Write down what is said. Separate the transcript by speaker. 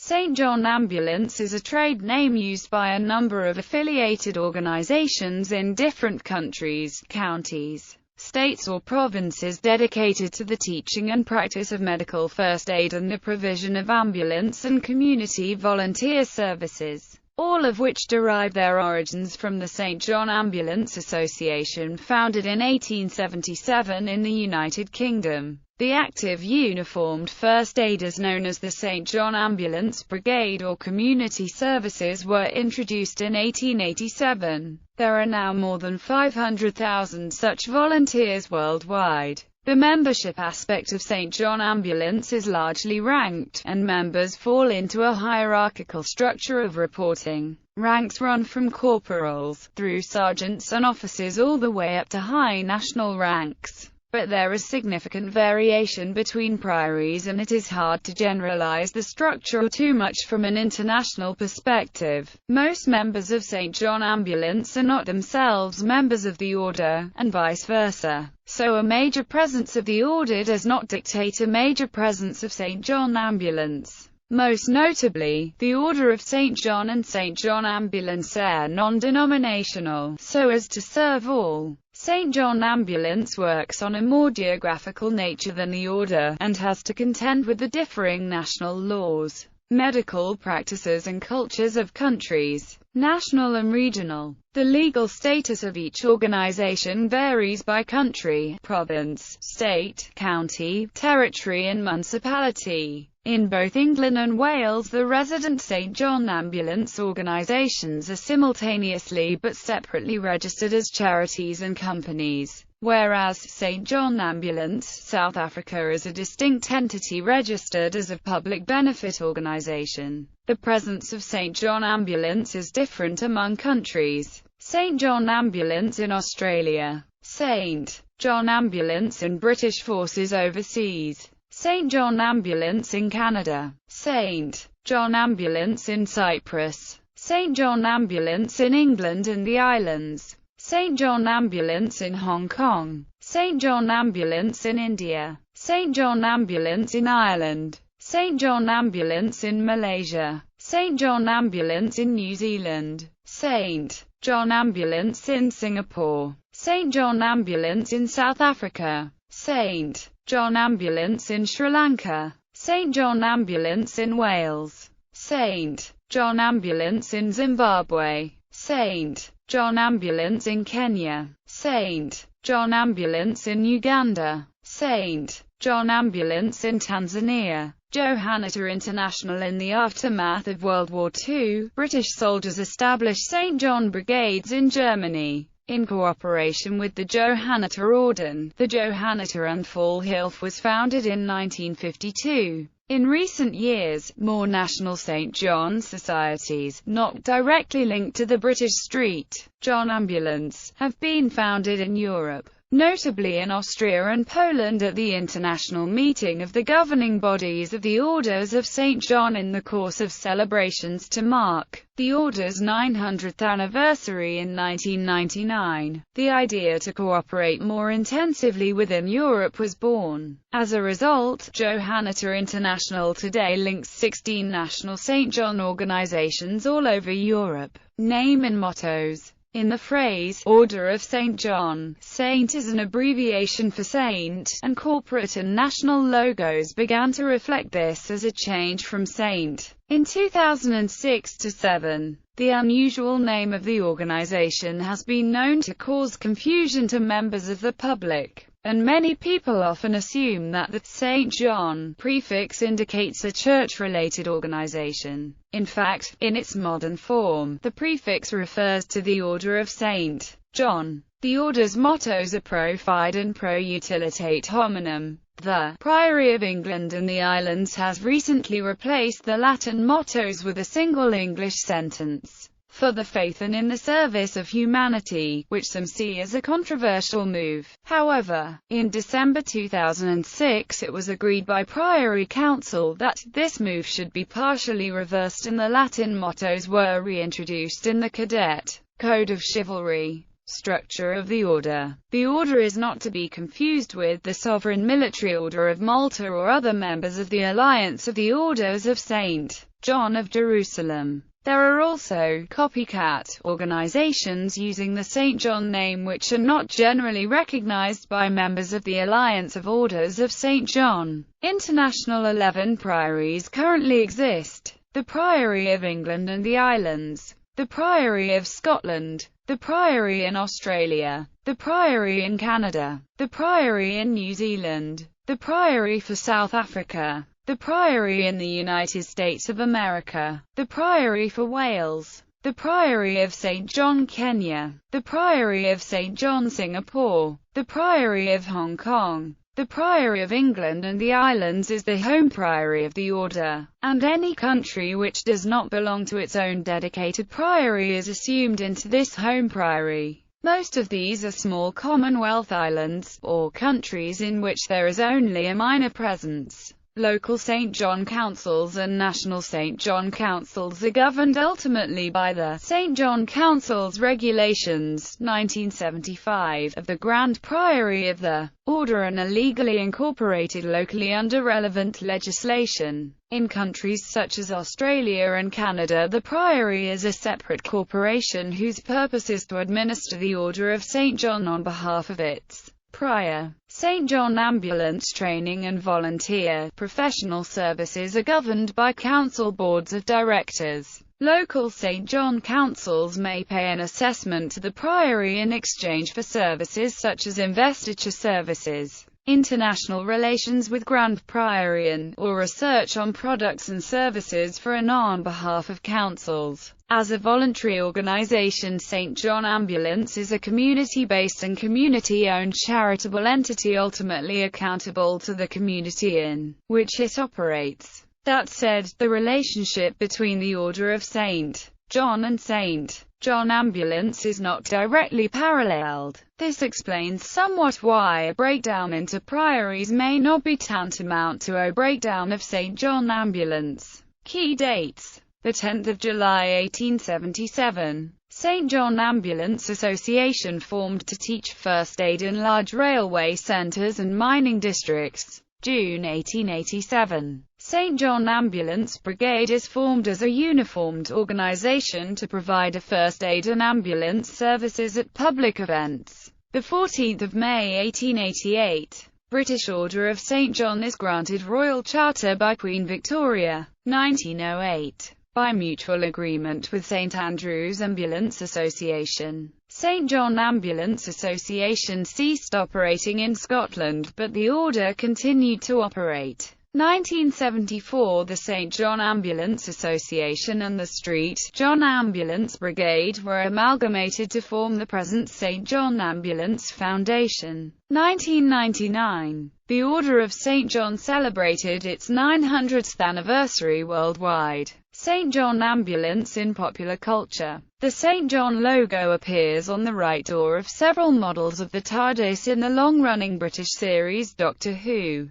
Speaker 1: St. John Ambulance is a trade name used by a number of affiliated organizations in different countries, counties, states or provinces dedicated to the teaching and practice of medical first aid and the provision of ambulance and community volunteer services, all of which derive their origins from the St. John Ambulance Association founded in 1877 in the United Kingdom. The active uniformed first aiders known as the St. John Ambulance Brigade or Community Services were introduced in 1887. There are now more than 500,000 such volunteers worldwide. The membership aspect of St. John Ambulance is largely ranked, and members fall into a hierarchical structure of reporting. Ranks run from corporals, through sergeants and officers all the way up to high national ranks. But there is significant variation between priories and it is hard to generalize the structure too much from an international perspective. Most members of St. John Ambulance are not themselves members of the order, and vice versa. So a major presence of the order does not dictate a major presence of St. John Ambulance. Most notably, the Order of St. John and St. John Ambulance are non-denominational, so as to serve all. St. John Ambulance works on a more geographical nature than the order, and has to contend with the differing national laws, medical practices and cultures of countries, national and regional. The legal status of each organization varies by country, province, state, county, territory and municipality. In both England and Wales, the resident St. John Ambulance organisations are simultaneously but separately registered as charities and companies, whereas St. John Ambulance South Africa is a distinct entity registered as a public benefit organisation. The presence of St. John Ambulance is different among countries. St. John Ambulance in Australia, St. John Ambulance in British Forces overseas, St. John Ambulance in Canada, St. John Ambulance in Cyprus, St. John Ambulance in England and the Islands, St. John Ambulance in Hong Kong, St. John Ambulance in India, St. John Ambulance in Ireland, St. John Ambulance in Malaysia, St. John Ambulance in New Zealand, St. John Ambulance in Singapore, St. John Ambulance in South Africa, St. John Ambulance in Sri Lanka, St. John Ambulance in Wales, St. John Ambulance in Zimbabwe, St. John Ambulance in Kenya, St. John Ambulance in Uganda, St. John Ambulance in Tanzania. Johanniter International. In the aftermath of World War II, British soldiers established St. John Brigades in Germany. In cooperation with the Johanniter Orden, the Johanniter and Fall Hilf was founded in 1952. In recent years, more national St. John societies, not directly linked to the British St. John Ambulance, have been founded in Europe, notably in Austria and Poland at the international meeting of the governing bodies of the Orders of St. John in the course of celebrations to mark the Order's 900th anniversary in 1999. The idea to cooperate more intensively within Europe was born. As a result, Johanniter International today links 16 national St. John organizations all over Europe. Name and mottos. In the phrase, Order of St. John, Saint is an abbreviation for Saint, and corporate and national logos began to reflect this as a change from Saint. In 2006-7, the unusual name of the organization has been known to cause confusion to members of the public, and many people often assume that the St. John prefix indicates a church-related organization. In fact, in its modern form, the prefix refers to the Order of St. John. The Order's mottos are Pro Fide and Pro Utilitate Hominum. The Priory of England and the Islands has recently replaced the Latin mottos with a single English sentence, for the faith and in the service of humanity, which some see as a controversial move. However, in December 2006 it was agreed by Priory Council that this move should be partially reversed and the Latin mottos were reintroduced in the Cadet Code of Chivalry. Structure of the order. The order is not to be confused with the Sovereign Military Order of Malta or other members of the Alliance of the Orders of St. John of Jerusalem. There are also copycat organizations using the St. John name which are not generally recognized by members of the Alliance of Orders of St. John. International 11 priories currently exist: the Priory of England and the Islands, the Priory of Scotland, the Priory in Australia, the Priory in Canada, the Priory in New Zealand, the Priory for South Africa, the Priory in the United States of America, the Priory for Wales, the Priory of St. John, Kenya, the Priory of St. John, Singapore, the Priory of Hong Kong. The Priory of England and the Islands is the home priory of the order, and any country which does not belong to its own dedicated priory is assumed into this home priory. Most of these are small Commonwealth islands, or countries in which there is only a minor presence. Local St. John councils and national St. John councils are governed ultimately by the St. John Council's Regulations, 1975, of the Grand Priory of the Order and are legally incorporated locally under relevant legislation. In countries such as Australia and Canada, the Priory is a separate corporation whose purpose is to administer the Order of St. John on behalf of its prior. St. John ambulance training and volunteer professional services are governed by council boards of directors. Local St. John councils may pay an assessment to the Priory in exchange for services such as investiture services, international relations with Grand Priory, or research on products and services for and on behalf of councils. As a voluntary organization, St. John Ambulance is a community-based and community-owned charitable entity ultimately accountable to the community in which it operates. That said, the relationship between the Order of St. John and St. John Ambulance is not directly paralleled. This explains somewhat why a breakdown into priories may not be tantamount to a breakdown of St. John Ambulance. Key dates: the 10th of July 1877. St. John Ambulance Association formed to teach first aid in large railway centres and mining districts. June 1887. St. John Ambulance Brigade is formed as a uniformed organisation to provide a first aid and ambulance services at public events. The 14th of May 1888. British Order of St. John is granted Royal Charter by Queen Victoria. 1908. By mutual agreement with St. Andrew's Ambulance Association. St. John Ambulance Association ceased operating in Scotland, but the order continued to operate. 1974. The St. John Ambulance Association and the St. John Ambulance Brigade were amalgamated to form the present St. John Ambulance Foundation. 1999. The Order of St. John celebrated its 900th anniversary worldwide. St. John Ambulance in popular culture. The St. John logo appears on the right door of several models of the TARDIS in the long-running British series Doctor Who.